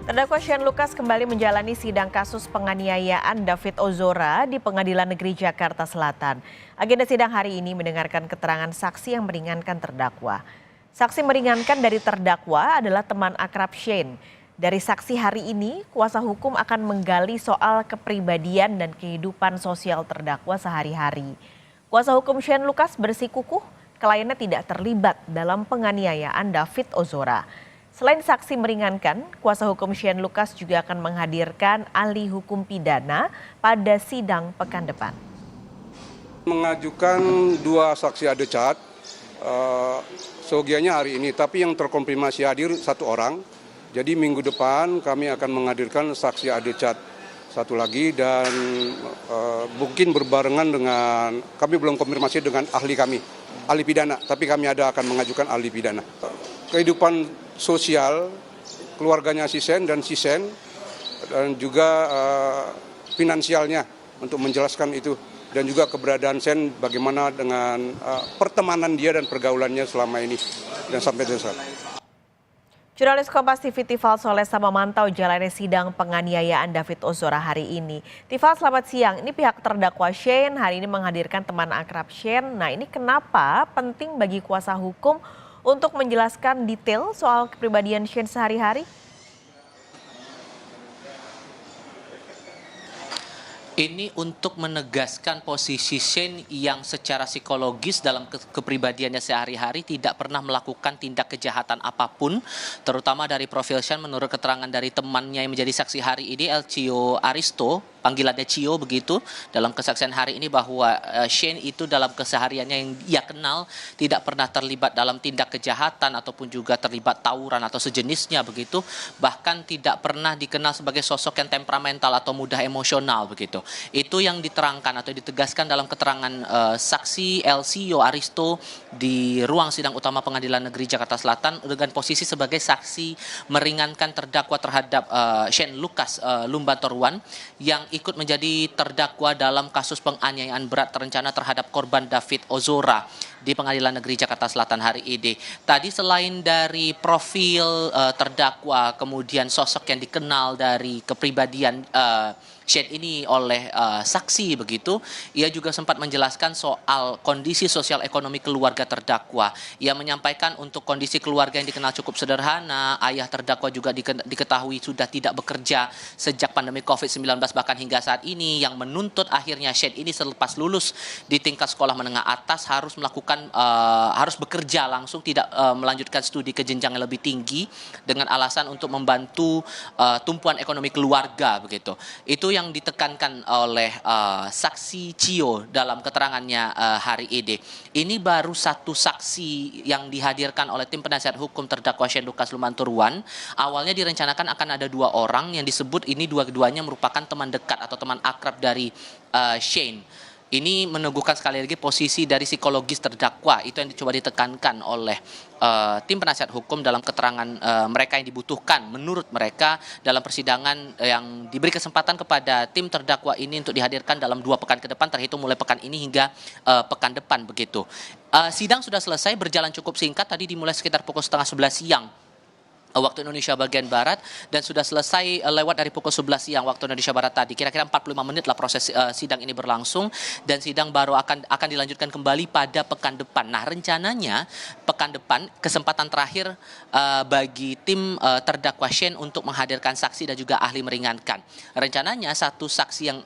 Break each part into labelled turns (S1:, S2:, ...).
S1: Terdakwa Shane Lucas kembali menjalani sidang kasus penganiayaan David Ozora di Pengadilan Negeri Jakarta Selatan. Agenda sidang hari ini mendengarkan keterangan saksi yang meringankan terdakwa. Saksi meringankan dari terdakwa adalah teman akrab Shane. Dari saksi hari ini, kuasa hukum akan menggali soal kepribadian dan kehidupan sosial terdakwa sehari-hari. Kuasa hukum Shane Lucas bersikukuh kliennya tidak terlibat dalam penganiayaan David Ozora. Selain saksi meringankan, kuasa hukum Shane Lucas juga akan menghadirkan ahli hukum pidana pada sidang pekan depan.
S2: Mengajukan dua saksi adecat, seyogianya hari ini, tapi yang terkonfirmasi hadir satu orang. Jadi minggu depan kami akan menghadirkan saksi adecat satu lagi dan mungkin berbarengan dengan, kami belum konfirmasi dengan ahli kami, ahli pidana, tapi kami akan mengajukan ahli pidana. Kehidupan sosial keluarganya si Shane dan juga finansialnya untuk menjelaskan itu, dan juga keberadaan Shane bagaimana dengan pertemanan dia dan pergaulannya selama ini dan sampai desa.
S1: Jurnalis Kompas TV Tifal Solesa memantau jalannya sidang penganiayaan David Ozora hari ini. Tifal, selamat siang. Ini pihak terdakwa Shane hari ini menghadirkan teman akrab Shane. Nah, ini kenapa penting bagi kuasa hukum untuk menjelaskan detail soal kepribadian Shane sehari-hari?
S3: Ini untuk menegaskan posisi Shane yang secara psikologis dalam kepribadiannya sehari-hari tidak pernah melakukan tindak kejahatan apapun, terutama dari profil Shane menurut keterangan dari temannya yang menjadi saksi hari ini, Elcio Aristo, panggilannya Cio begitu, dalam kesaksian hari ini bahwa Shane itu dalam kesehariannya yang ia kenal tidak pernah terlibat dalam tindak kejahatan ataupun juga terlibat tawuran atau sejenisnya begitu, bahkan tidak pernah dikenal sebagai sosok yang temperamental atau mudah emosional begitu. Itu yang diterangkan atau ditegaskan dalam keterangan saksi Elcio Aristo di ruang sidang utama Pengadilan Negeri Jakarta Selatan dengan posisi sebagai saksi meringankan terdakwa terhadap Shane Lucas Lumbantoruan yang ikut menjadi terdakwa dalam kasus penganiayaan berat terencana terhadap korban David Ozora di Pengadilan Negeri Jakarta Selatan hari ini. Tadi selain dari profil terdakwa, kemudian sosok yang dikenal dari kepribadian Shane ini oleh saksi begitu, ia juga sempat menjelaskan soal kondisi sosial ekonomi keluarga terdakwa. Ia menyampaikan untuk kondisi keluarga yang dikenal cukup sederhana, ayah terdakwa juga diketahui sudah tidak bekerja sejak pandemi COVID-19 bahkan hingga saat ini, yang menuntut akhirnya Shane ini selepas lulus di tingkat sekolah menengah atas harus harus bekerja langsung, tidak melanjutkan studi ke jenjang yang lebih tinggi dengan alasan untuk membantu tumpuan ekonomi keluarga begitu. Itu yang ditekankan oleh saksi Cio dalam keterangannya hari ini. Ini baru satu saksi yang dihadirkan oleh tim penasihat hukum terdakwa Shane Lucas Lumbantoruan. Awalnya direncanakan akan ada dua orang yang disebut ini dua-duanya merupakan teman dekat atau teman akrab dari Shane. Ini meneguhkan sekali lagi posisi dari psikologis terdakwa, itu yang dicoba ditekankan oleh tim penasihat hukum dalam keterangan mereka yang dibutuhkan menurut mereka dalam persidangan yang diberi kesempatan kepada tim terdakwa ini untuk dihadirkan dalam 2 pekan ke depan, terhitung mulai pekan ini hingga pekan depan begitu. Sidang sudah selesai, berjalan cukup singkat, tadi dimulai sekitar pukul 10:30 siang waktu Indonesia bagian Barat dan sudah selesai lewat dari pukul 11 siang waktu Indonesia Barat tadi. Kira-kira 45 menit lah proses sidang ini berlangsung dan sidang baru akan dilanjutkan kembali pada pekan depan. Nah, rencananya pekan depan kesempatan terakhir bagi tim terdakwa Shane untuk menghadirkan saksi dan juga ahli meringankan. Rencananya satu saksi yang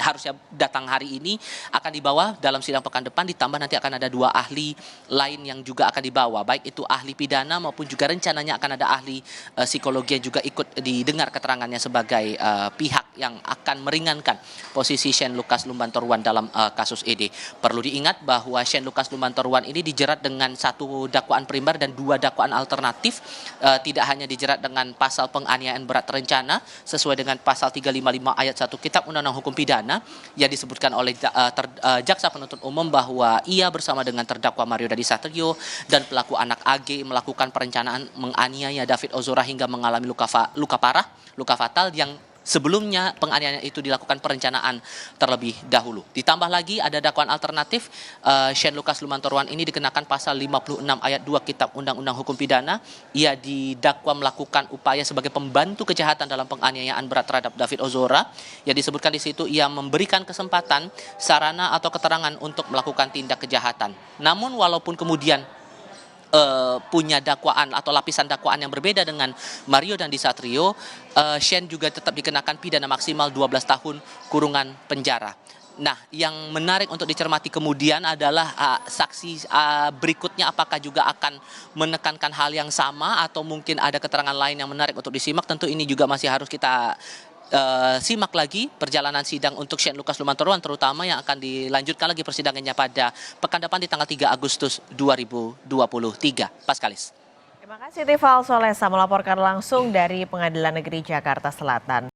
S3: harusnya datang hari ini akan dibawa dalam sidang pekan depan, ditambah nanti akan ada 2 ahli lain yang juga akan dibawa, baik itu ahli pidana maupun juga rencananya akan ada ahli psikologi yang juga ikut didengar keterangannya sebagai pihak yang akan meringankan posisi Shane Lucas Lumbantoruan dalam kasus ini. Perlu diingat bahwa Shane Lucas Lumbantoruan ini dijerat dengan 1 dakwaan primer dan 2 dakwaan alternatif. Tidak hanya dijerat dengan pasal penganiayaan berat terencana sesuai dengan pasal 355 ayat 1 Kitab Undang-Undang Hukum Pidana yang disebutkan oleh jaksa penuntut umum bahwa ia bersama dengan terdakwa Mario Dandi Satrio dan pelaku anak AG melakukan perencanaan menganiaya David Ozora hingga mengalami luka fatal yang sebelumnya penganiayaan itu dilakukan perencanaan terlebih dahulu. Ditambah lagi ada dakwaan alternatif, Shane Lucas Lumantorwan ini dikenakan pasal 56 ayat 2 Kitab Undang-Undang Hukum Pidana. Ia didakwa melakukan upaya sebagai pembantu kejahatan dalam penganiayaan berat terhadap David Ozora. Yang disebutkan di situ ia memberikan kesempatan, sarana atau keterangan untuk melakukan tindak kejahatan. Namun walaupun kemudian punya dakwaan atau lapisan dakwaan yang berbeda dengan Mario Dandisatrio, Shane juga tetap dikenakan pidana maksimal 12 tahun kurungan penjara. Nah, yang menarik untuk dicermati kemudian adalah saksi berikutnya apakah juga akan menekankan hal yang sama atau mungkin ada keterangan lain yang menarik untuk disimak. Tentu ini juga masih harus kita simak lagi perjalanan sidang untuk Shane Lucas Lumantorwan, terutama yang akan dilanjutkan lagi persidangannya pada pekan depan di tanggal 3 Agustus 2023. Paskalis.
S1: Terima kasih Tifal Solesa melaporkan langsung dari Pengadilan Negeri Jakarta Selatan.